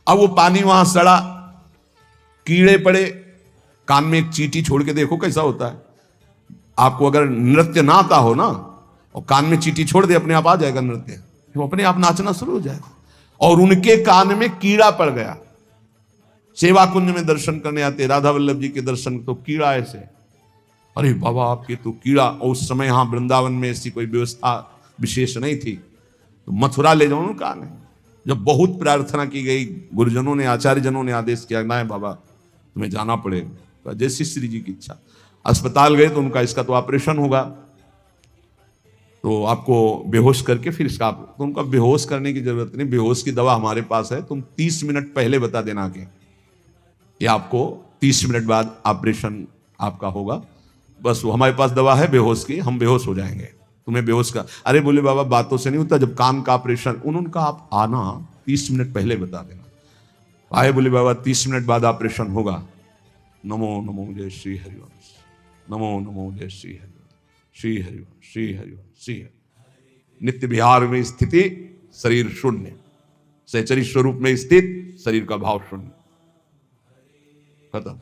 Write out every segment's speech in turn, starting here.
अब वो पानी वहां सड़ा, कीड़े पड़े, कान में एक चींटी छोड़ के देखो कैसा होता है। आपको अगर नृत्य ना आता हो ना, और कान में चींटी छोड़ दे, अपने आप आ जाएगा नृत्य, वो अपने आप नाचना शुरू हो जाएगा। और उनके कान में कीड़ा पड़ गया। सेवा कुंज में दर्शन करने आते राधा वल्लभ जी के दर्शन, तो कीड़ा ऐसे, अरे बाबा आपके तो कीड़ा। और उस समय यहां वृंदावन में ऐसी कोई व्यवस्था विशेष नहीं थी, तो मथुरा ले जाओ कहा नहीं। जब बहुत प्रार्थना की गई, गुरुजनों ने, आचार्य जनों ने आदेश किया, ना बाबा तुम्हें जाना पड़ेगा, जैसी श्री जी की इच्छा। अस्पताल गए तो उनका इसका तो ऑपरेशन होगा, तो आपको बेहोश करके फिर इसका, तो उनका बेहोश करने की जरूरत नहीं, बेहोश की दवा हमारे पास है, तुम 30 मिनट पहले बता देना कि आपको 30 मिनट बाद ऑपरेशन आपका होगा, बस वो हमारे पास दवा है बेहोश की, हम बेहोश हो जाएंगे, तुम्हें बेहोश का। अरे बोले बाबा बातों से नहीं होता, जब कान का ऑपरेशन, उनका आप आना 30 मिनट पहले बता देना। आए, बोले बाबा 30 मिनट बाद ऑपरेशन होगा। नमो नमो जय श्री हरिवंश, नमो नमो जय श्री हरिवंश, श्री हरिवंश, श्री हरिवंश, श्री हरि। नित्य विहार में स्थिति शरीर शून्य, सहचरी स्वरूप में स्थित शरीर का भाव शून्य, खत्म।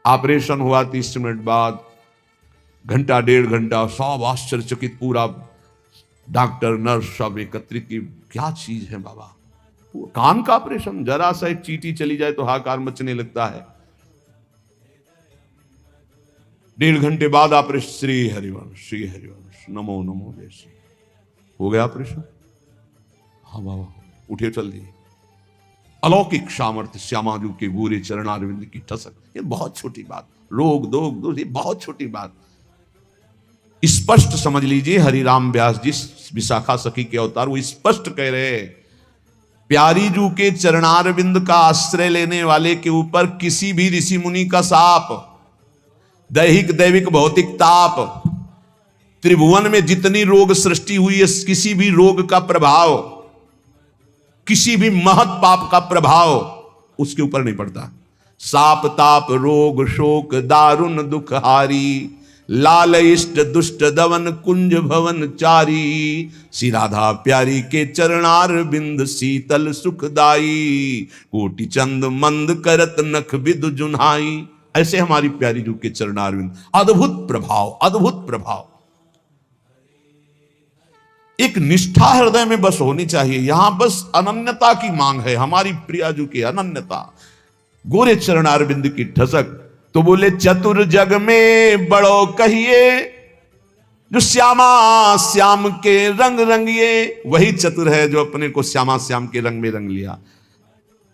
ऑपरेशन हुआ 30 मिनट बाद, घंटा 1.5 घंटा, सब आश्चर्यचकित, पूरा डॉक्टर नर्स सब एकत्रित की, क्या चीज है बाबा। कान का ऑपरेशन, जरा सा एक चींटी चली जाए तो हाहाकार मचने लगता है। 1.5 घंटे बाद ऑपरेशन, श्री हरिवंश, श्री हरिवंश, नमो नमो जय श्री, हो गया ऑपरेशन। हाँ बाबा उठे चल दिए। अलौकिक सामर्थ्य श्यामाजू के गोरे चरणारविंद की ठसक, ये बहुत छोटी बात, रोग दोग ये बहुत छोटी बात। स्पष्ट समझ लीजिए, हरिराम व्यास जी विशाखा सखी के अवतार, वो स्पष्ट कह रहे हैं, प्यारी जू के चरणारविंद का आश्रय लेने वाले के ऊपर किसी भी ऋषि मुनि का शाप, दैहिक दैविक भौतिक ताप, त्रिभुवन में जितनी रोग सृष्टि हुई है, किसी भी रोग का प्रभाव, किसी भी महत पाप का प्रभाव उसके ऊपर नहीं पड़ता। साप ताप रोग शोक दारुण दुख हारी, लाल इष्ट दुष्ट दवन कुंज भवन चारी, श्री राधा प्यारी के चरणार बिंद शीतल सुखदाई, कोटि चंद मंद करत नख विदु जुन्हाई। ऐसे हमारी प्यारी जू के चरणार बिंद, अद्भुत प्रभाव, अद्भुत प्रभाव। एक निष्ठा हृदय में बस होनी चाहिए, यहां बस अनन्यता की मांग है, हमारी प्रियाजू की अनन्यता, गोरे चरणारविंद की ठसक। तो बोले चतुर जग में बड़ो कहिए, जो श्यामा श्याम के रंग रंगिए, वही चतुर है जो अपने को श्यामा श्याम के रंग में रंग लिया।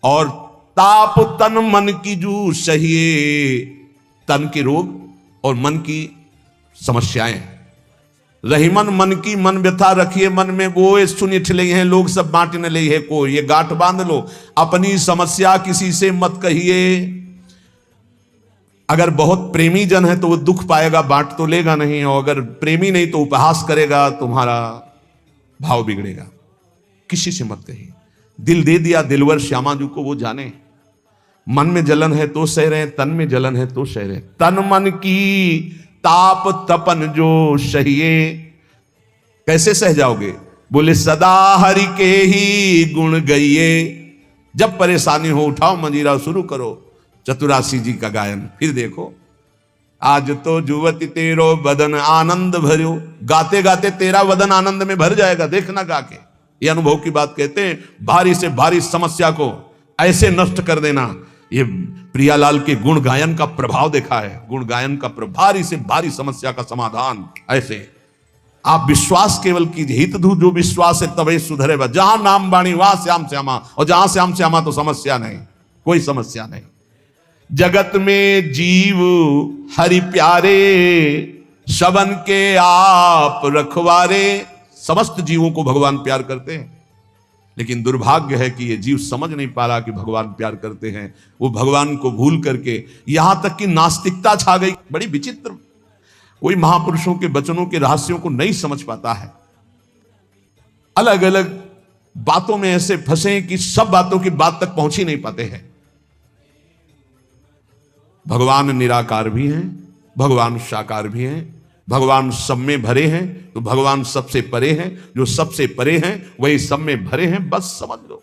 और ताप तन मन की जू सहिए, तन के रोग और मन की समस्याएं, रहीमन मन की मन व्यथा रखिए मन में, वो सुन ठिले हैं लोग सब बांटने ले है को, ये गांठ बांध लो, अपनी समस्या किसी से मत कहिए। अगर बहुत प्रेमी जन है तो वो दुख पाएगा, बांट तो लेगा नहीं, और अगर प्रेमी नहीं तो उपहास करेगा, तुम्हारा भाव बिगड़ेगा। किसी से मत कहिए। दिल दे दिया दिलवर श्यामाजू को, वो जाने। मन में जलन है तो सह रहे, तन में जलन है तो सह रहे। तन मन की ताप तपन जो सहिए, कैसे सह जाओगे? बोले सदा हरि के ही गुण गइए। जब परेशानी हो उठाओ मंजीरा, शुरू करो चतुरासी जी का गायन। फिर देखो, आज तो जुवती तेरो बदन आनंद भरो, गाते गाते तेरा बदन आनंद में भर जाएगा, देखना गा के। ये अनुभव की बात कहते हैं। भारी से भारी समस्या को ऐसे नष्ट कर देना, ये प्रियालाल के गुण गायन का प्रभाव देखा है। गुण गायन का भारी से भारी समस्या का समाधान ऐसे। आप विश्वास केवल कीजिए, हित धू जो विश्वास है तभी सुधरेगा। जहां नाम बाणी वहां श्याम श्यामा, और जहां श्याम श्यामा तो समस्या नहीं, कोई समस्या नहीं। जगत में जीव हरि प्यारे, शबन के आप रखवारे। समस्त जीवों को भगवान प्यार करते हैं, लेकिन दुर्भाग्य है कि ये जीव समझ नहीं पा रहा कि भगवान प्यार करते हैं। वो भगवान को भूल करके, यहां तक कि नास्तिकता छा गई। बड़ी विचित्र, कोई महापुरुषों के वचनों के रहस्यों को नहीं समझ पाता है। अलग अलग बातों में ऐसे फंसे कि सब बातों की बात तक पहुंच ही नहीं पाते हैं। भगवान निराकार भी हैं, भगवान साकार भी हैं, भगवान सब में भरे हैं, तो भगवान सबसे परे हैं। जो सबसे परे हैं वही सब में भरे हैं, बस समझ लो।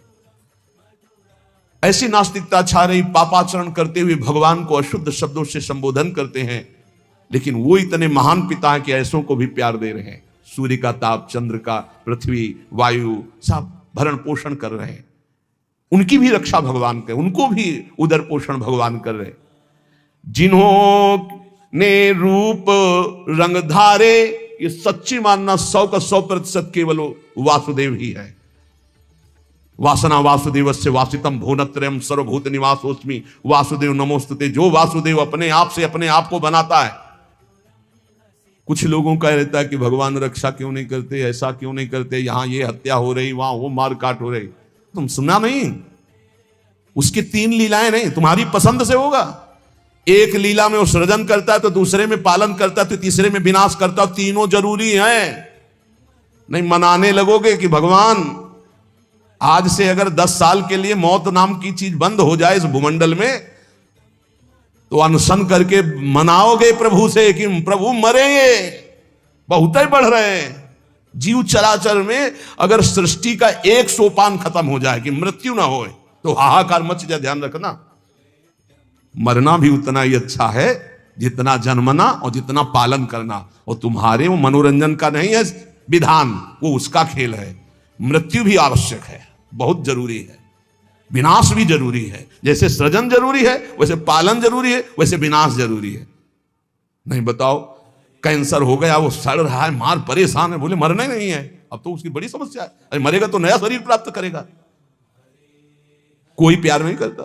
ऐसी नास्तिकता छा रही, पापाचरण करते हुए भगवान को अशुद्ध शब्दों से संबोधन करते हैं, लेकिन वो इतने महान पिता हैं कि ऐसों को भी प्यार दे रहे हैं। सूर्य का ताप, चंद्र का, पृथ्वी, वायु सब भरण पोषण कर रहे हैं, उनकी भी रक्षा भगवान कर, उनको भी उदर पोषण भगवान कर रहे। जिन्होंने रूप रंग धारे, ये सच्ची मानना 100 का 100% केवल वासुदेव ही है। वासना वासुदेवस्य वासितम भुवनत्रयम् सर्वभूत निवासोस्मि वासुदेव नमोस्तुते। जो वासुदेव अपने आप से अपने आप को बनाता है। कुछ लोगों का रहता है कि भगवान रक्षा क्यों नहीं करते, ऐसा क्यों नहीं करते, यहां ये हत्या हो रही, वहां वो मारकाट हो रही। तुम सुना नहीं, उसकी 3 लीलाएं नहीं, तुम्हारी पसंद से होगा। एक लीला में वो सृजन करता है, तो दूसरे में पालन करता है, तो तीसरे में विनाश करता है। तीनों जरूरी हैं। नहीं मनाने लगोगे कि भगवान आज से अगर 10 साल के लिए मौत नाम की चीज बंद हो जाए इस भूमंडल में, तो अनशन करके मनाओगे प्रभु से कि प्रभु मरेंगे, बहुत ही बढ़ रहे हैं। जीव चराचर में अगर सृष्टि का एक सोपान खत्म हो जाए कि मृत्यु ना हो, तो हाहाकार मच जाए। ध्यान रखना, मरना भी उतना ही अच्छा है जितना जन्मना और जितना पालन करना। और तुम्हारे वो मनोरंजन का नहीं है विधान, वो उसका खेल है। मृत्यु भी आवश्यक है, बहुत जरूरी है। विनाश भी जरूरी है। जैसे सृजन जरूरी है, वैसे पालन जरूरी है, वैसे विनाश जरूरी है। नहीं बताओ, कैंसर हो गया, वो सड़ रहा है, मार परेशान है, बोले मरना ही नहीं है, अब तो उसकी बड़ी समस्या है। अरे मरेगा तो नया शरीर प्राप्त करेगा। कोई प्यार नहीं करता,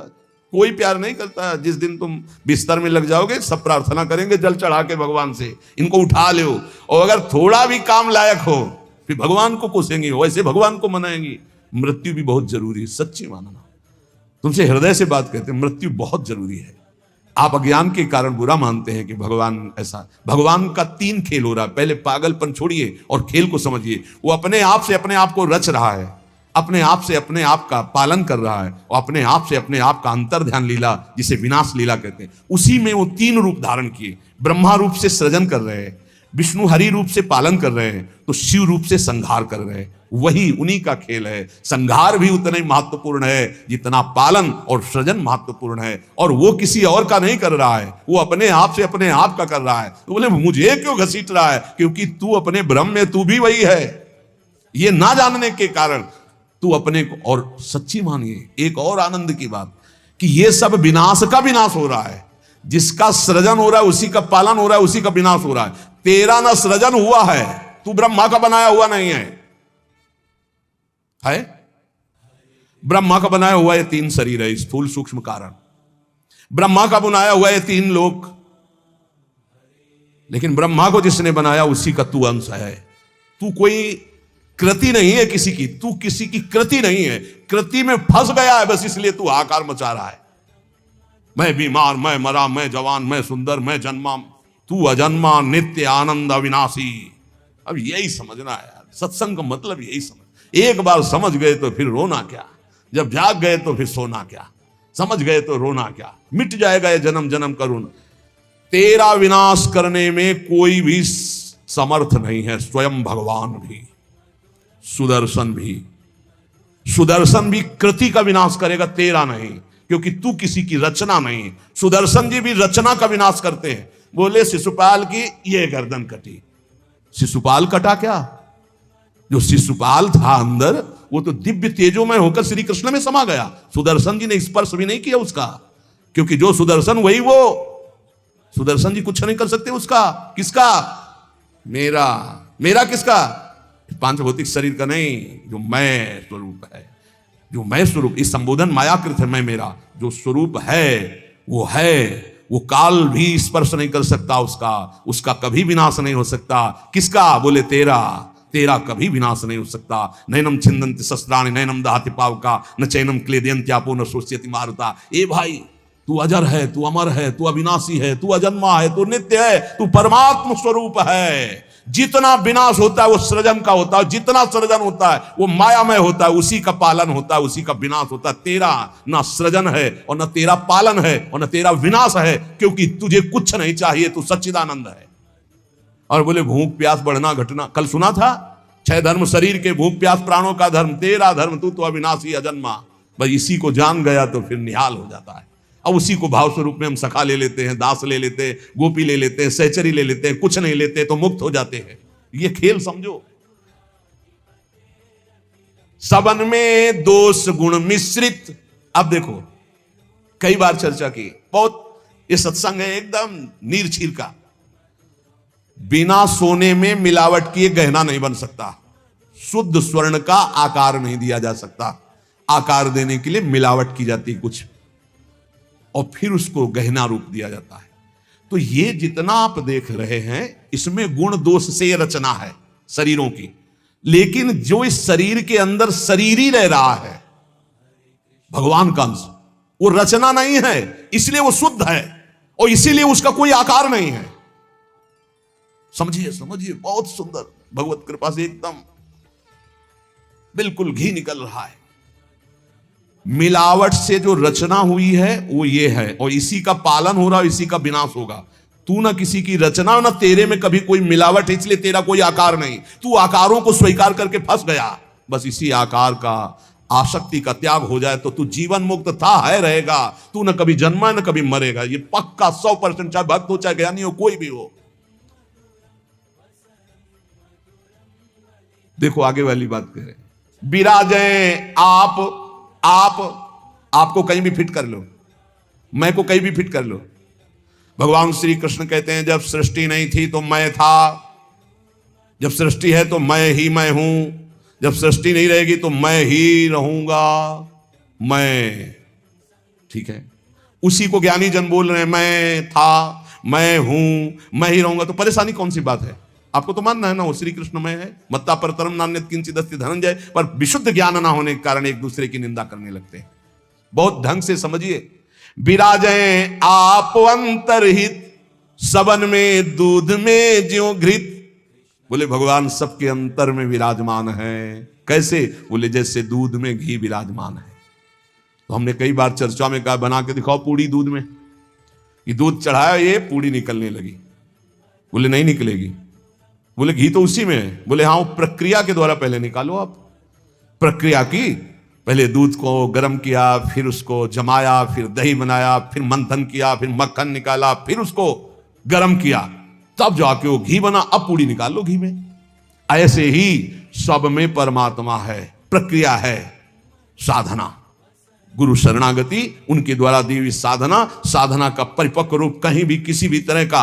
कोई प्यार नहीं करता। जिस दिन तुम बिस्तर में लग जाओगे, सब प्रार्थना करेंगे जल चढ़ा के भगवान से, इनको उठा लो। और अगर थोड़ा भी काम लायक हो, फिर भगवान को कोसेंगे, वैसे भगवान को मनाएंगी। मृत्यु भी बहुत जरूरी है, सच्ची मानना। तुमसे हृदय से बात कहते हैं, मृत्यु बहुत जरूरी है। आप अज्ञान के कारण बुरा मानते हैं कि भगवान ऐसा। भगवान का 3 खेल हो रहा है। पहले पागलपन छोड़िए और खेल को समझिए। वो अपने आप से अपने आप को रच रहा है, अपने आप से अपने आप का पालन कर रहा है, और अपने आप से अपने आप का अंतर ध्यान लीला, जिसे विनाश लीला कहते हैं, उसी में वो 3 रूप धारण किए। ब्रह्मा रूप से सृजन कर रहे हैं, विष्णु हरि रूप से पालन कर रहे हैं, तो शिव रूप से संहार कर रहे हैं। वही उन्हीं का खेल है। संहार भी उतना ही महत्वपूर्ण है जितना पालन और सृजन महत्वपूर्ण है। और वो किसी और का नहीं कर रहा है, वो अपने आप से अपने आप का कर रहा है। तो बोले मुझे क्यों घसीट रहा है? क्योंकि तू अपने ब्रह्म में तू भी वही है। ये ना जानने के कारण तू अपने को, और सच्ची मानिए एक और आनंद की बात, कि ये सब विनाश का विनाश हो रहा है। जिसका सृजन हो रहा है उसी का पालन हो रहा है, उसी का विनाश हो रहा है। तेरा ना सृजन हुआ है, तू ब्रह्मा का बनाया हुआ नहीं है। ब्रह्मा का बनाया हुआ ये 3 शरीर है, स्थूल सूक्ष्म कारण। ब्रह्मा का बनाया हुआ ये 3 लोक। लेकिन ब्रह्मा को जिसने बनाया उसी का तू अंश है। तू कोई कृति नहीं है किसी की, तू किसी की कृति नहीं है। कृति में फंस गया है बस, इसलिए तू हाहाकार मचा रहा है। मैं बीमार, मैं मरा, मैं जवान, मैं सुंदर, मैं जन्मा। तू अजन्मा, नित्य आनंद अविनाशी। अब यही समझना है यार, सत्संग का मतलब यही समझ। एक बार समझ गए तो फिर रोना क्या, जब जाग गए तो फिर सोना क्या, समझ गए तो रोना क्या, मिट जाएगा ये जन्म जन्म का रोना। तेरा विनाश करने में कोई भी समर्थ नहीं है, स्वयं भगवान भी, सुदर्शन भी। सुदर्शन भी कृति का विनाश करेगा, तेरा नहीं, क्योंकि तू किसी की रचना नहीं। सुदर्शन जी भी रचना का विनाश करते हैं। बोले शिशुपाल की ये गर्दन कटी, शिशुपाल कटा क्या? जो शिशुपाल था अंदर, वो तो दिव्य तेजोमय होकर श्री कृष्ण में समा गया। सुदर्शन जी ने स्पर्श भी नहीं किया उसका, क्योंकि जो सुदर्शन वही वो। सुदर्शन जी कुछ नहीं कर सकते उसका। किसका? मेरा। मेरा किसका? 5 भौतिक शरीर का नहीं, जो मैं स्वरूप है, जो मैं स्वरूप। इस संबोधन मायाकृत है, मैं मेरा। जो स्वरूप है वो है, वो काल भी स्पर्श नहीं कर सकता उसका, उसका कभी विनाश नहीं हो सकता। किसका? बोले तेरा। तेरा कभी विनाश नहीं हो सकता। नैनम छिंदन्ति शस्त्राणि नैनम दहति पावका न चैनम क्लेदयन्त्यापो न शोष्यति मारुता। ए भाई, तू अजर है, तू अमर है, तू अविनाशी है, तू अजन्मा है, तू नित्य है, तू परमात्म स्वरूप है। जितना विनाश होता है वो सृजन का होता है, जितना सृजन होता है वो मायामय होता है, उसी का पालन होता है, उसी का विनाश होता है। तेरा ना सृजन है और ना तेरा पालन है और ना तेरा विनाश है, क्योंकि तुझे कुछ नहीं चाहिए, तू सच्चिदानंद है। और बोले भूख प्यास बढ़ना घटना, कल सुना था 6 धर्म शरीर के, भूख प्यास प्राणों का धर्म, तेरा धर्म तू तो अविनाशी अजन्मा। बस इसी को जान गया तो फिर निहाल हो जाता है। अब उसी को भाव स्वरूप में हम सखा ले लेते हैं, दास ले लेते हैं, गोपी ले लेते हैं, सहचरी ले लेते हैं, कुछ नहीं लेते तो मुक्त हो जाते हैं। ये खेल समझो। सबन में दोष गुण मिश्रित। अब देखो, कई बार चर्चा की, बहुत ये सत्संग है एकदम नीर छीर का। बिना सोने में मिलावट किए गहना नहीं बन सकता। शुद्ध स्वर्ण का आकार नहीं दिया जा सकता। आकार देने के लिए मिलावट की जाती कुछ, और फिर उसको गहना रूप दिया जाता है। तो ये जितना आप देख रहे हैं, इसमें गुण दोष से रचना है शरीरों की। लेकिन जो इस शरीर के अंदर शरीर ही रह रहा है, भगवान का अंश, वो रचना नहीं है, इसलिए वो शुद्ध है और इसीलिए उसका कोई आकार नहीं है। समझिए समझिए, बहुत सुंदर, भगवत कृपा से एकदम बिल्कुल घी निकल रहा है। मिलावट से जो रचना हुई है वो ये है, और इसी का पालन हो रहा है, इसी का विनाश होगा। तू ना किसी की रचना, ना तेरे में कभी कोई मिलावट है, इसलिए तेरा कोई आकार नहीं। तू आकारों को स्वीकार करके फंस गया। बस इसी आकार का, आसक्ति का त्याग हो जाए तो तू जीवन मुक्त था है रहेगा। तू न कभी जन्मा न कभी मरेगा। ये पक्का 100%, चाहे भक्त हो चाहे ज्ञानी हो, कोई भी हो। देखो आगे वाली बात करें, विराजें आपको कहीं भी फिट कर लो, मैं को कहीं भी फिट कर लो। भगवान श्री कृष्ण कहते हैं, जब सृष्टि नहीं थी तो मैं था, जब सृष्टि है तो मैं ही मैं हूं, जब सृष्टि नहीं रहेगी तो मैं ही रहूंगा। मैं, ठीक है, उसी को ज्ञानी जन बोल रहे हैं, मैं था, मैं हूं, मैं ही रहूंगा। तो परेशानी कौन सी बात है? आपको तो मानना है ना वो श्री कृष्ण में है, मत्ता परतरम नान्यत किंचित् अस्ति धनंजय। पर विशुद्ध ज्ञान ना होने के कारण एक दूसरे की निंदा करने लगते हैं। बहुत ढंग से समझिए, विराजें आप अंतरहित, सबन में दूध में ज्यों घृत। बोले भगवान सबके अंतर में विराजमान है। कैसे? बोले जैसे दूध में घी विराजमान है। तो हमने कई बार चर्चा में कहा, बना के दिखाओ पूड़ी दूध में। ये दूध चढ़ाया, ये पूड़ी निकलने लगी। बोले नहीं निकलेगी। बोले घी तो उसी में है। बोले हाँ, वो प्रक्रिया के द्वारा पहले निकालो। आप प्रक्रिया की, पहले दूध को गर्म किया, फिर उसको जमाया, फिर दही बनाया, फिर मंथन किया, फिर मक्खन निकाला, फिर उसको गर्म किया, तब जाके वो घी बना। अब पूड़ी निकाल लो घी में। ऐसे ही सब में परमात्मा है, प्रक्रिया है, साधना, गुरु शरणागति, उनके द्वारा दी हुई साधना। साधना का परिपक्व रूप कहीं भी किसी भी तरह का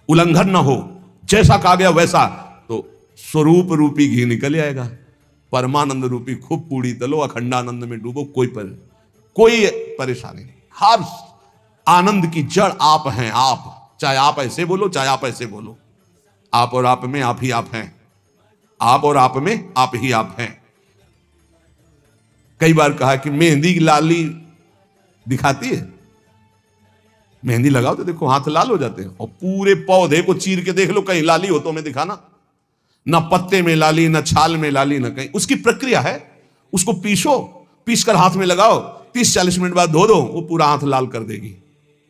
उल्लंघन न हो, जैसा कहा गया वैसा, तो स्वरूप रूपी घी निकल आएगा। परमानंद रूपी खूब पूड़ी तलो, अखंडानंद में डूबो, कोई परेशानी नहीं। हर आनंद की जड़ आप हैं। आप, चाहे आप ऐसे बोलो चाहे आप ऐसे बोलो, आप और आप में आप ही आप हैं। आप और आप में आप ही आप हैं। कई बार कहा कि मेहंदी लाली दिखाती है, मेहंदी लगाओ तो देखो हाथ लाल हो जाते हैं, और पूरे पौधे को चीर के देख लो, कहीं लाली हो तो हमें दिखाना। ना पत्ते में लाली, ना छाल में लाली, ना कहीं। उसकी प्रक्रिया है। उसको पीसो, पीस कर हाथ में लगाओ, 30-40 मिनट बाद धो दो, वो पूरा हाथ लाल कर देगी।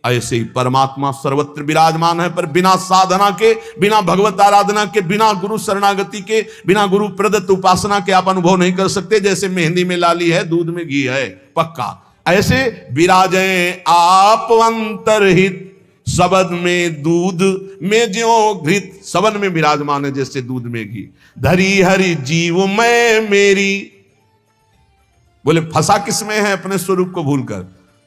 ऐसे ही परमात्मा सर्वत्र विराजमान है, पर बिना साधना के, बिना भगवत आराधना के, बिना गुरु शरणागति के, बिना गुरु प्रदत्त उपासना के आप अनुभव नहीं कर सकते। जैसे मेहंदी में लाली है, दूध में घी है, पक्का। ऐसे विराजें आप अंतरहित, सबद में दूध में ज्यों घृत। सबद में विराजमान है जैसे दूध में घी। धरी हरि जीव मैं मेरी। बोले फंसा किसमें है? अपने स्वरूप को भूलकर।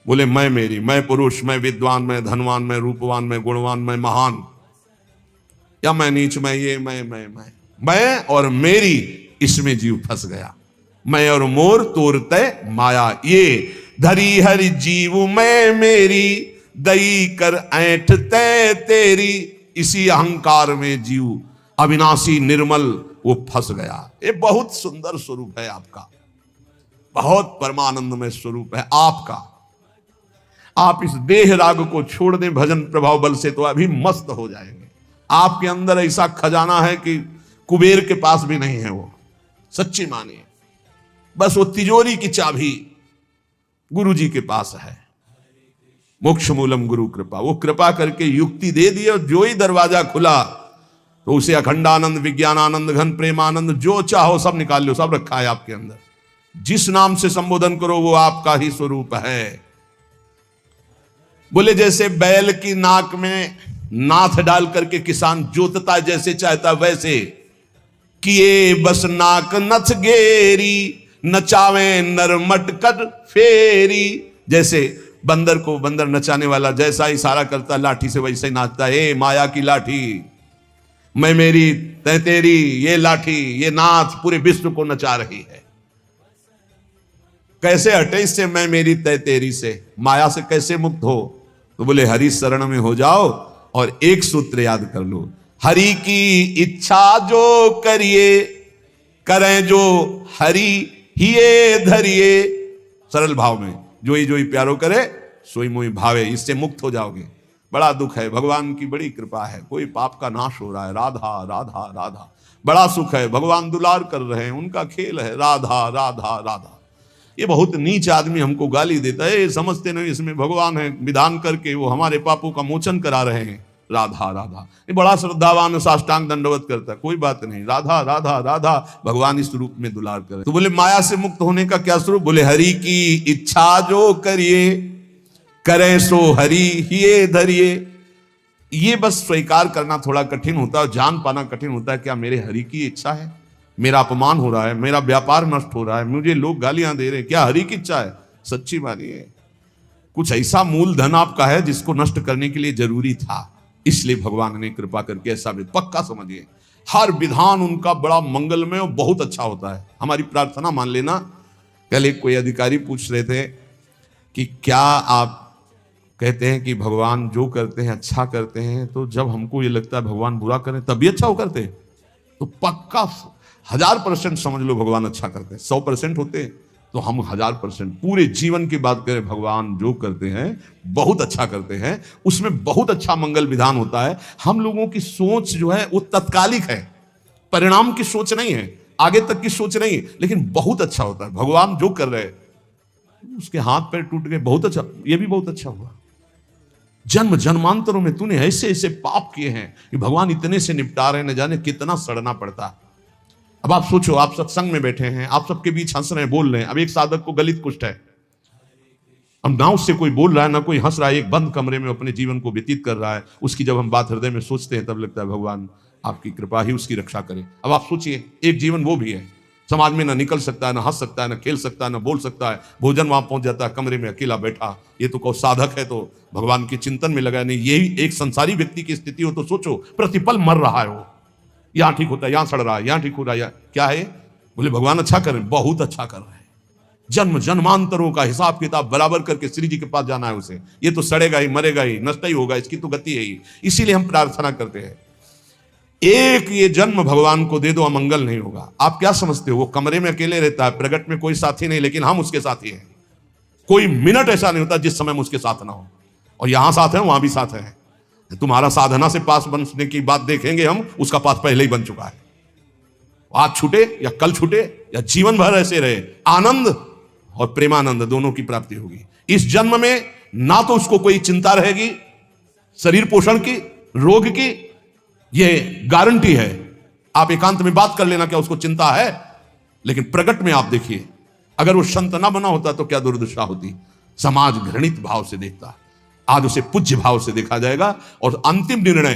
बोले मैं मेरी, मैं पुरुष, मैं विद्वान, मैं धनवान, मैं रूपवान, मैं गुणवान, मैं महान, या मैं नीच, मैं ये, मैं और मेरी, इसमें जीव फंस गया। मैं और मोर तोरते माया ये। धरी हरि जीव मैं मेरी, दई कर ऐंठ तै तेरी। इसी अहंकार में जीव अविनाशी निर्मल वो फंस गया। ये बहुत सुंदर स्वरूप है आपका, बहुत परमानंदमय स्वरूप है आपका। आप इस देह राग को छोड़ दें भजन प्रभाव बल से, तो अभी मस्त हो जाएंगे। आपके अंदर ऐसा खजाना है कि कुबेर के पास भी नहीं है वो, सच्ची मानिए। बस वो तिजोरी की चाबी गुरु जी के पास है। मोक्ष मूलम गुरु कृपा। वो कृपा करके युक्ति दे दी, और जो ही दरवाजा खुला तो उसे अखंडानंद, विज्ञानानंद, घन प्रेमानंद, जो चाहो सब निकाल लो, सब रखा है आपके अंदर। जिस नाम से संबोधन करो वो आपका ही स्वरूप है। बोले जैसे बैल की नाक में नाथ डाल करके किसान जोतता जैसे चाहता वैसे, किए बस नाक नथ गेरी, नचावे नर मटकर फेरी। जैसे बंदर को बंदर नचाने वाला जैसा इशारा करता लाठी से वैसे ही नाचता है। माया की लाठी, मैं मेरी तै तेरी, ये लाठी ये नाथ पूरे विश्व को नचा रही है। कैसे हटे इससे मैं मेरी तय तेरी से, माया से कैसे मुक्त हो? तो बोले हरि शरण में हो जाओ और एक सूत्र याद कर लो, हरि की इच्छा जो करिए, करें जो हरि हिये धरिए। सरल भाव में जोई प्यारो करे सोई मोई भावे, इससे मुक्त हो जाओगे। बड़ा दुख है, भगवान की बड़ी कृपा है, कोई पाप का नाश हो रहा है। राधा राधा राधा, बड़ा सुख है, भगवान दुलार कर रहे हैं, उनका खेल है। राधा राधा राधा। ये बहुत नीच आदमी हमको गाली देता है, ये समझते नहीं इसमें भगवान है, विधान करके वो हमारे पापों का मोचन करा रहे हैं। राधा राधा, ये बड़ा श्रद्धावान साष्टांग दंडवत करता है, कोई बात नहीं। राधा राधा राधा, भगवान इस रूप में दुलार करे। तो बोले माया से मुक्त होने का क्या स्वरूप? बोले हरि की इच्छा जो करिए, करें सो हरि हिये धरिए। ये बस स्वीकार करना थोड़ा कठिन होता है, जान पाना कठिन होता है। क्या मेरे हरि की इच्छा है? मेरा अपमान हो रहा है, मेरा व्यापार नष्ट हो रहा है, मुझे लोग गालियां दे रहे हैं, क्या हरि की इच्छा है? सच्ची मानिए कुछ ऐसा मूलधन आपका है जिसको नष्ट करने के लिए जरूरी था, इसलिए भगवान ने कृपा करके ऐसा भी पक्का समझिए। हर विधान उनका बड़ा मंगलमय और बहुत अच्छा होता है। हमारी प्रार्थना मान लेना। कल एक कोई अधिकारी पूछ रहे थे कि क्या आप कहते हैं कि भगवान जो करते हैं अच्छा करते हैं, तो जब हमको ये लगता है भगवान बुरा करें तब भी अच्छा हो करते हैं? तो पक्का 1000% समझ लो भगवान अच्छा करते हैं। 100% होते तो हम 1000% पूरे जीवन की बात करें, भगवान जो करते हैं बहुत अच्छा करते हैं, उसमें बहुत अच्छा मंगल विधान होता है। हम लोगों की सोच जो है वो तत्कालिक है, परिणाम की सोच नहीं है, आगे तक की सोच नहीं है, लेकिन बहुत अच्छा होता है। भगवान जो कर रहे हैं, उसके हाथ पैर टूट गए, बहुत अच्छा, ये भी बहुत अच्छा हुआ। जन्म जन्मांतरों में तूने ऐसे ऐसे पाप किए हैं कि भगवान इतने से निपटा रहे हैं, न जाने कितना सड़ना पड़ता। अब आप सोचो, आप सत्संग में बैठे हैं, आप सबके बीच हंस रहे हैं, बोल रहे हैं। अब एक साधक को गलित कुष्ठ है, अब ना उससे कोई बोल रहा है ना कोई हंस रहा है, एक बंद कमरे में अपने जीवन को व्यतीत कर रहा है। उसकी जब हम बात हृदय में सोचते हैं तब लगता है भगवान आपकी कृपा ही उसकी रक्षा करे। अब आप सोचिए, एक जीवन वो भी है, समाज में ना निकल सकता है, ना हंस सकता है, ना खेल सकता है, ना बोल सकता है, भोजन वहां पहुंच जाता है, कमरे में अकेला बैठा। ये तो कहो साधक है तो भगवान के चिंतन में लगा नहीं। यही एक संसारी व्यक्ति की स्थिति हो तो सोचो, प्रतिपल मर रहा है वो, यहां ठीक होता है, यहां सड़ रहा है, यहां ठीक हो रहा है, क्या है? बोले भगवान अच्छा कर रहे हैं, बहुत अच्छा कर रहे हैं। जन्म जन्मांतरों का हिसाब किताब बराबर करके श्री जी के पास जाना है उसे। ये तो सड़ेगा ही, मरेगा ही, नष्ट ही होगा, इसकी तो गति है ही। इसीलिए हम प्रार्थना करते हैं, एक ये जन्म भगवान को दे दो, अमंगल नहीं होगा। आप क्या समझते हो, वो कमरे में अकेले रहता है, प्रगट में कोई साथी नहीं, लेकिन हम उसके साथी हैं। कोई मिनट ऐसा नहीं होता जिस समय हम उसके साथ ना हो, और यहां साथ है वहां भी साथ है। तुम्हारा साधना से पास बनने की बात देखेंगे हम, उसका पास पहले ही बन चुका है। आज छूटे या कल छूटे या जीवन भर ऐसे रहे, आनंद और प्रेमानंद दोनों की प्राप्ति होगी। इस जन्म में ना तो उसको कोई चिंता रहेगी शरीर पोषण की, रोग की, ये गारंटी है। आप एकांत में बात कर लेना क्या उसको चिंता है, लेकिन प्रगट में आप देखिए, अगर वो संत ना बना होता तो क्या दुर्दशा होती। समाज घृणित भाव से देखता, आज उसे पूज्य भाव से देखा जाएगा, और अंतिम निर्णय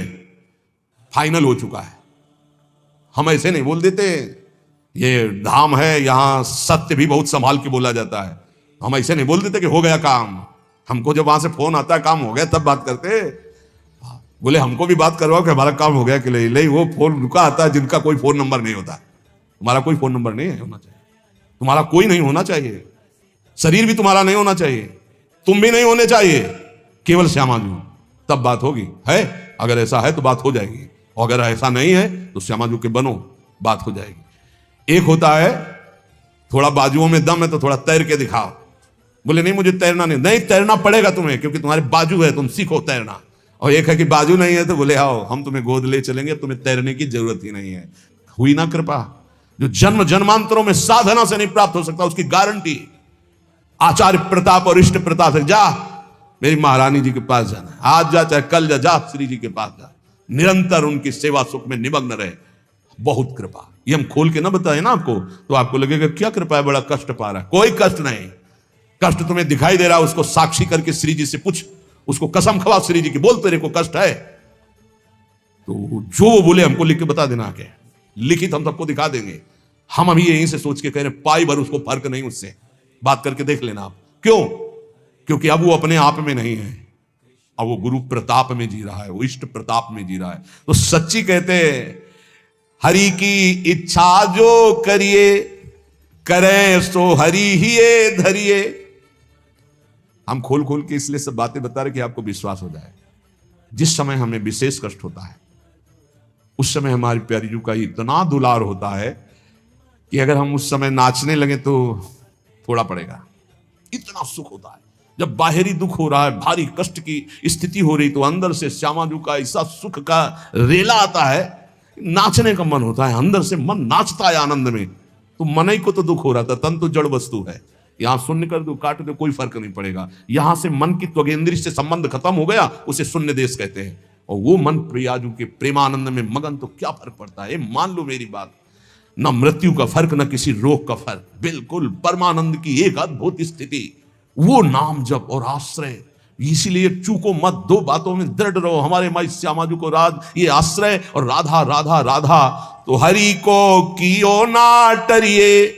फाइनल हो चुका है। हम ऐसे नहीं बोल देते, ये धाम है यहां सत्य भी बहुत संभाल के बोला जाता है। हम ऐसे नहीं बोल देते कि हो गया काम। हमको जब वहां से फोन आता है काम हो गया तब बात करते। बोले हमको भी बात करवाओ कि हमारा काम हो गया कि नहीं। वो फोन रुका आता है जिनका कोई फोन नंबर नहीं होता। तुम्हारा कोई फोन नंबर नहीं होना चाहिए, तुम्हारा कोई नहीं होना चाहिए, शरीर भी तुम्हारा नहीं होना चाहिए, तुम भी नहीं होने चाहिए, केवल श्यामा जी, तब बात होगी। है अगर ऐसा है तो बात हो जाएगी, और अगर ऐसा नहीं है तो श्यामा जी के बनो, बात हो जाएगी। एक होता है थोड़ा बाजुओं में दम है तो थोड़ा तैर के दिखाओ। बोले नहीं मुझे तैरना नहीं, तैरना पड़ेगा तुम्हें, क्योंकि तुम्हारे बाजू है, तुम सीखो तैरना। और एक है कि बाजू नहीं है तो बोले आओ हम तुम्हें गोद ले चलेंगे, तुम्हें तैरने की जरूरत ही नहीं है। हुई ना कृपा। जो जन्म जन्मांतरों में साधना से नहीं प्राप्त हो सकता, उसकी गारंटी आचार्य प्रताप और इष्ट प्रताप से। जा मेरी महारानी जी के पास जाना, आज जा चाहे कल जा, जा श्री जी के पास जा, निरंतर उनकी सेवा सुख में निमग्न रहे। बहुत कृपा। ये हम खोल के ना बताए ना आपको तो आपको लगेगा क्या कृपा है, बड़ा कष्ट पा रहा है। कोई कष्ट नहीं। कष्ट तुम्हें दिखाई दे रहा है, उसको साक्षी करके श्री जी से पूछ, उसको कसम खवा श्री जी की, बोल तेरे को कष्ट है तो जो वो बोले हमको लिख के बता देना आके, लिखित हम सबको दिखा देंगे। हम अभी यहीं से सोच के कह रहे पाई भर उसको फर्क नहीं, उससे बात करके देख लेना आप। क्यों? क्योंकि अब वो अपने आप में नहीं है, अब वो गुरु प्रताप में जी रहा है, वो इष्ट प्रताप में जी रहा है। तो सच्ची कहते हैं हरि की इच्छा जो करिए, करें सो हरि ही धरिए। हम खोल खोल के इसलिए सब बातें बता रहे कि आपको विश्वास हो जाए। जिस समय हमें विशेष कष्ट होता है उस समय हमारी प्यारी जू का इतना दुलार होता है कि अगर हम उस समय नाचने लगे तो थोड़ा पड़ेगा, इतना सुख होता है। जब बाहरी दुख हो रहा है, भारी कष्ट की स्थिति हो रही, तो अंदर से श्यामा जू का ऐसा सुख का रेला आता है, नाचने का मन होता है, अंदर से मन नाचता है आनंद में। तो मन ही को तो दुख हो रहा था, तन तो जड़ वस्तु है, यहां शून्य कर दो काट दो कोई फर्क नहीं पड़ेगा। यहां से मन की त्वगेंद्री से संबंध खत्म हो गया, उसे शून्य देश कहते हैं। और वो मन प्रियाजू के प्रेमानंद में मगन, तो क्या फर्क पड़ता है। मान लो मेरी बात, न मृत्यु का फर्क न किसी रोग का फर्क, बिल्कुल परमानंद की एक अद्भुत स्थिति, वो नाम जप और आश्रय। इसीलिए चूको मत, दो बातों में दृढ़ रहो। हमारे माई श्यामाजू को राज ये आश्रय और राधा राधा राधा, तो हरि को कियो ना टरिए,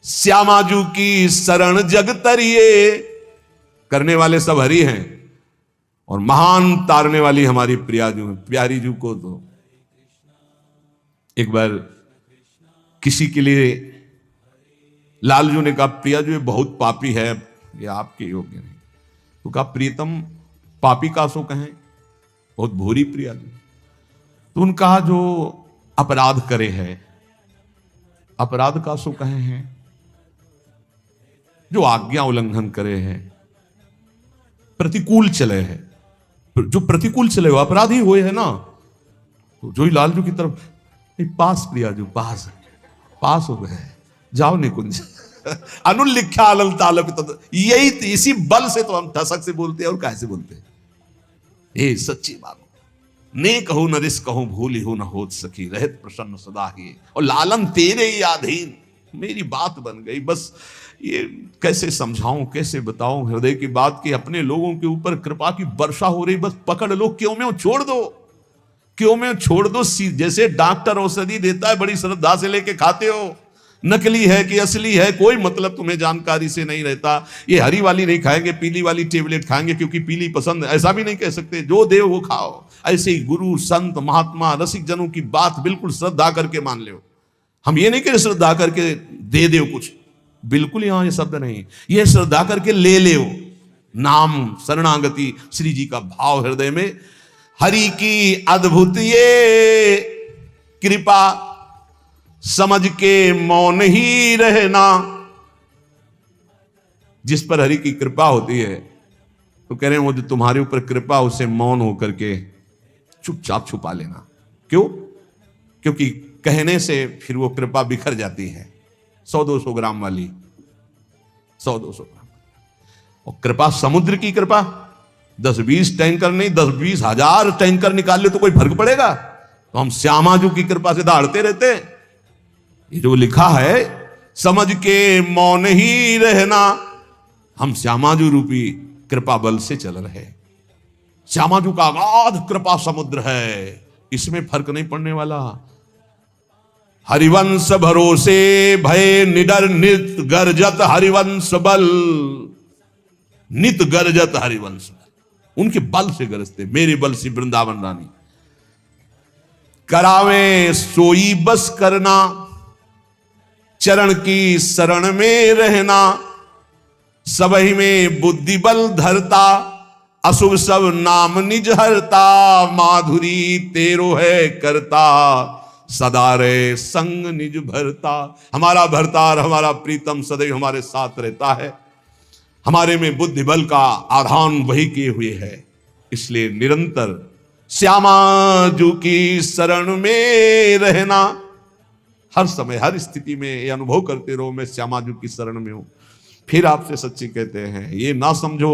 श्यामाजू की शरण जग तरिए। करने वाले सब हरि हैं और महान तारने वाली हमारी प्रियाजू है। प्यारी जू को तो एक बार किसी के लिए लालजू ने कहा प्रियाजू ये बहुत पापी है, ये आपके योग्य नहीं। तो कहा प्रीतम पापी का सो कहें, बहुत भूरी प्रियाजू। तो उन्होंने कहा जो अपराध करे है, अपराध का सो कहे हैं, जो आज्ञा उल्लंघन करे हैं, प्रतिकूल चले हैं, जो प्रतिकूल चले हो अपराधी हुए है ना। तो जो ही लालजू की तरफ, पास प्रियाजू पास पास हो गए, जाओ निकुंज अनुल्लिख्या अलल तालक। यही इसी बल से तो हम ठसक से बोलते हैं और कैसे बोलते हैं। ये सच्ची बात, ने कहूं न रिस कहूं भूली हो न होत सकी, रहत प्रसन्न सदा ही, और लालन तेरे ही अधीन। मेरी बात बन गई। बस ये कैसे समझाऊं, कैसे बताऊं हृदय की बात कि अपने लोगों के ऊपर कृपा की वर्षा हो रही, बस पकड़ लो, क्यों में छोड़ दो, क्यों में छोड़ दो। जैसे डॉक्टर औषधि देता है बड़ी श्रद्धा से लेके खाते हो, नकली है कि असली है कोई मतलब तुम्हें जानकारी से नहीं रहता। ये हरी वाली नहीं खाएंगे, पीली वाली टेबलेट खाएंगे क्योंकि पीली पसंद है, ऐसा भी नहीं कह सकते। जो दे वो खाओ। ऐसे ही गुरु संत महात्मा रसिक जनों की बात बिल्कुल श्रद्धा करके मान लो। हम ये नहीं कह श्रद्धा करके दे दो कुछ, बिल्कुल यहां ये शब्द नहीं। ये श्रद्धा करके ले लो, नाम शरणागति श्री जी का भाव हृदय में। हरि की अद्भुत ये कृपा, समझ के मौन ही रहना। जिस पर हरि की कृपा होती है तो कह रहे हैं वो जो तुम्हारे ऊपर कृपा, उसे मौन होकर के चुपचाप छुपा लेना। क्यों? क्योंकि कहने से फिर वो कृपा बिखर जाती है। 100-200 ग्राम वाली, 100-200 ग्राम। और कृपा समुद्र की कृपा, 10-20 टैंकर नहीं, 10-20 हजार टैंकर निकाल ले तो कोई फर्क पड़ेगा। तो हम श्यामाजू की कृपा से दहाड़ते रहते हैं। ये जो लिखा है समझ के मौन ही रहना, हम श्यामाजू रूपी कृपा बल से चल रहे। श्यामाजू का अगाध कृपा समुद्र है, इसमें फर्क नहीं पड़ने वाला। हरिवंश भरोसे भय निडर नित गर्जत हरिवंश बल, नित गर्जत हरिवंश बल। उनके बल से गरजते, मेरे बल से वृंदावन रानी। करावे सोई बस करना, चरण की शरण में रहना। सबही में बुद्धि बल धरता, अशुभ सब नाम निज हरता। माधुरी तेरो है करता, सदा रे संग निज भरता। हमारा भरतार, हमारा प्रीतम सदैव हमारे साथ रहता है। हमारे में बुद्धि बल का आधान वही किए हुए है, इसलिए निरंतर श्यामाजू की शरण में रहना। हर समय हर स्थिति में ये अनुभव करते रहो मैं श्यामाजू की शरण में हूं। फिर आपसे सच्ची कहते हैं, ये ना समझो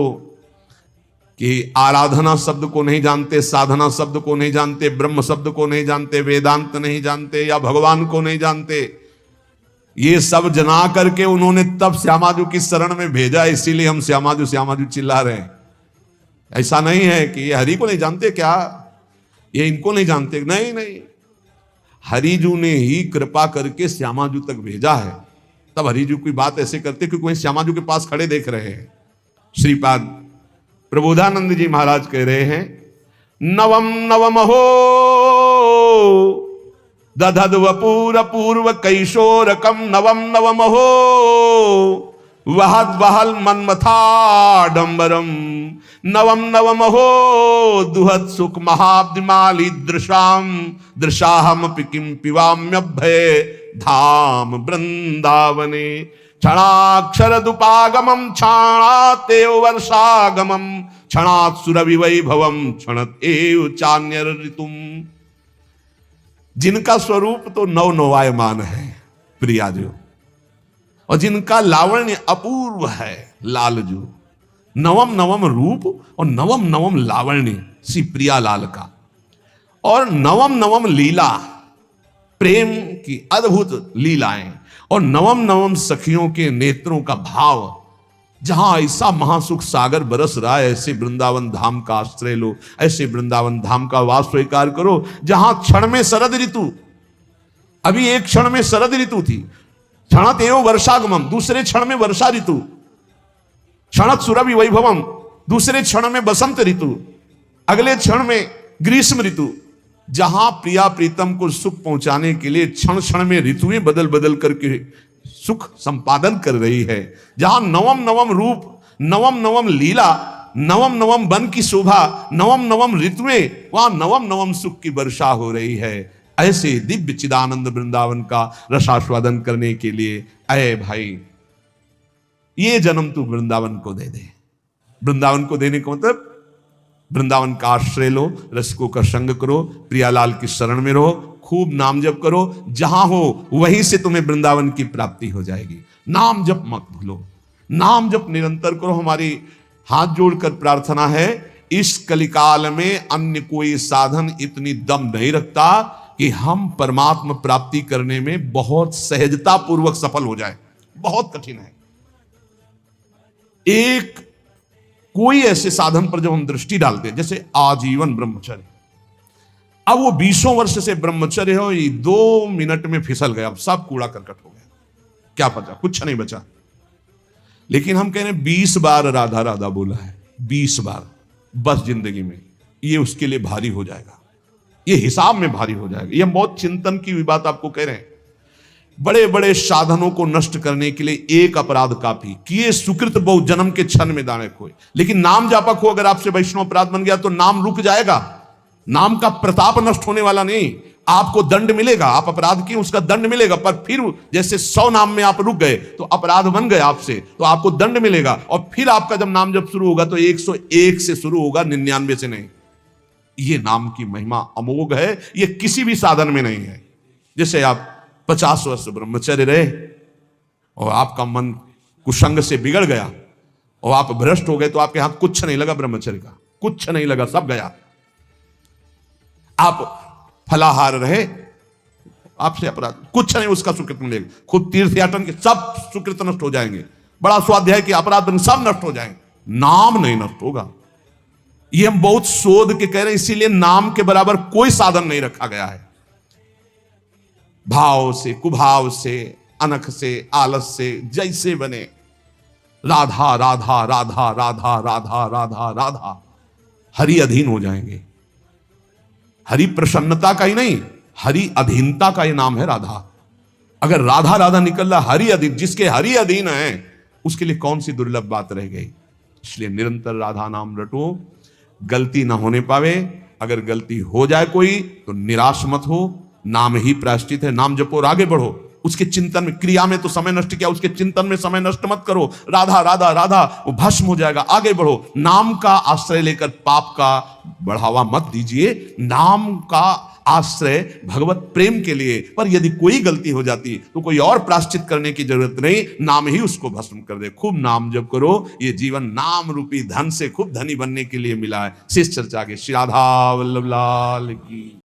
कि आराधना शब्द को नहीं जानते, साधना शब्द को नहीं जानते, ब्रह्म शब्द को नहीं जानते, वेदांत नहीं जानते या भगवान को नहीं जानते। ये सब जना करके उन्होंने तब श्यामाजू की शरण में भेजा, इसीलिए हम श्यामाजू श्यामाजू चिल्ला रहे हैं। ऐसा नहीं है कि ये हरि को नहीं जानते क्या, ये इनको नहीं जानते, नहीं नहीं, हरिजू ने ही कृपा करके श्यामाजू तक भेजा है। तब हरिजू की बात ऐसे करते क्योंकि वहीं श्यामाजू के पास खड़े देख रहे हैं। श्रीपाद प्रबोधानंद जी महाराज कह रहे हैं, नवम नवम हो दधद वपूर पूर्व कैशोरकम, नवम नवम हो वहद वहल मन्मथाडंबरम, नवम नवम हो दुहत सुख महाब्दिमाली दृशाम, दृशाहम किम पिवाम्यभय धाम वृंदावने, क्षणाक्षर दुपागमम क्षणातेव वर्षागमम, क्षणात् सुरभि वैभवम क्षणत एव चान्यर ऋतुम। जिनका स्वरूप तो नव नवायमान है प्रियाजू, और जिनका लावण्य अपूर्व है लालजू, नवम नवम रूप और नवम नवम लावण्य श्री प्रिया लाल का, और नवम नवम लीला, प्रेम की अद्भुत लीलाएं, और नवम नवम सखियों के नेत्रों का भाव। जहां ऐसा महासुख सागर बरस रहा है, ऐसे वृंदावन धाम का आश्रय लो, ऐसे वृंदावन धाम का वास स्वीकार करो, जहां क्षण में शरद ऋतु, अभी एक क्षण में शरद ऋतु थी, क्षणत एवं वर्षागमम, दूसरे क्षण में वर्षा ऋतु, क्षणत सुरभि वैभवम, दूसरे क्षण में बसंत ऋतु, अगले क्षण में ग्रीष्म ऋतु। जहां प्रिया प्रीतम को सुख पहुंचाने के लिए क्षण क्षण में ऋतुएं बदल बदल करके सुख संपादन कर रही है, जहां नवम नवम रूप, नवम नवम लीला, नवम नवम वन की शोभा, नवम नवम ऋतुएं, वहां नवम नवम सुख की वर्षा हो रही है। ऐसे दिव्य चिदानंद वृंदावन का रसास्वादन करने के लिए अय भाई, ये जन्म तू वृंदावन को दे दे। वृंदावन को देने का मतलब वृंदावन का आश्रय लो, रसिकों का संग करो, प्रियालाल की शरण में रहो, खूब नाम जप करो, जहां हो वहीं से तुम्हें वृंदावन की प्राप्ति हो जाएगी। नाम जप मत भूलो, नाम जप निरंतर करो। हमारी हाथ जोड़कर प्रार्थना है, इस कलिकाल में अन्य कोई साधन इतनी दम नहीं रखता कि हम परमात्मा प्राप्ति करने में बहुत सहजता पूर्वक सफल हो जाए। बहुत कठिन है। एक कोई ऐसे साधन पर जब हम दृष्टि डालते हैं, जैसे आजीवन ब्रह्मचर्य, अब वो 20 वर्ष से ब्रह्मचर्य हो, ये 2 मिनट में फिसल गया, अब सब कूड़ा करकट हो गया, क्या पता, कुछ नहीं बचा। लेकिन हम कह रहे हैं 20 बार राधा राधा बोला है, 20 बार बस जिंदगी में, ये उसके लिए भारी हो जाएगा, ये हिसाब में भारी हो जाएगा। ये बहुत चिंतन की बात आपको कह रहे हैं। बड़े बड़े साधनों को नष्ट करने के लिए एक अपराध काफी, किए सुकृत बहु जन्म के क्षण में दाने खोए। लेकिन नाम जापक हो, अगर आपसे वैष्णव अपराध बन गया तो नाम रुक जाएगा, नाम का प्रताप नष्ट होने वाला नहीं, आपको दंड मिलेगा, आप अपराध किए उसका दंड मिलेगा। पर फिर जैसे 100 नाम में आप रुक गए तो अपराध बन गए आपसे, तो आपको दंड मिलेगा, और फिर आपका जब नाम जब शुरू होगा तो 101 से शुरू होगा, 99 से नहीं। ये नाम की महिमा अमोघ है, ये किसी भी साधन में नहीं है। जैसे आप 50 वर्ष ब्रह्मचर्य रहे और आपका मन कुसंग से बिगड़ गया और आप भ्रष्ट हो गए, तो आपके हाथ कुछ नहीं लगा, ब्रह्मचर्य का कुछ नहीं लगा, सब गया। आप फलाहार रहे, आपसे अपराध कुछ नहीं, उसका सुकृत मिलेगा। खुद तीर्थ याटन के सब सुकृत नष्ट हो जाएंगे, बड़ा स्वाध्याय के अपराध सब नष्ट हो जाएंगे, नाम नहीं नष्ट होगा। ये हम बहुत शोध के कह रहे हैं, इसीलिए नाम के बराबर कोई साधन नहीं रखा गया है। भाव से, कुभाव से, अनख से, आलस से, जैसे बने, राधा राधा राधा राधा राधा राधा राधा, हरि अधीन हो जाएंगे। हरि प्रसन्नता का ही नहीं, हरि अधीनता का ही नाम है राधा। अगर राधा राधा निकल रहा, हरि अधीन, जिसके हरि अधीन है उसके लिए कौन सी दुर्लभ बात रह गई। इसलिए निरंतर राधा नाम रटो, गलती ना होने पावे। अगर गलती हो जाए कोई तो निराश मत हो, नाम ही प्रायश्चित है, नाम जपो और आगे बढ़ो। उसके चिंतन में, क्रिया में तो समय नष्ट किया, उसके चिंतन में समय नष्ट मत करो। राधा राधा राधा, वो भस्म हो जाएगा, आगे बढ़ो। नाम का आश्रय लेकर पाप का बढ़ावा मत दीजिए, नाम का आश्रय भगवत प्रेम के लिए। पर यदि कोई गलती हो जाती तो कोई और प्रायश्चित करने की जरूरत नहीं, नाम ही उसको भस्म कर दे। खूब नाम जप करो, ये जीवन नाम रूपी धन से खूब धनी बनने के लिए मिला है। शेष चर्चा के श्री राधा वल्लभ लाल की।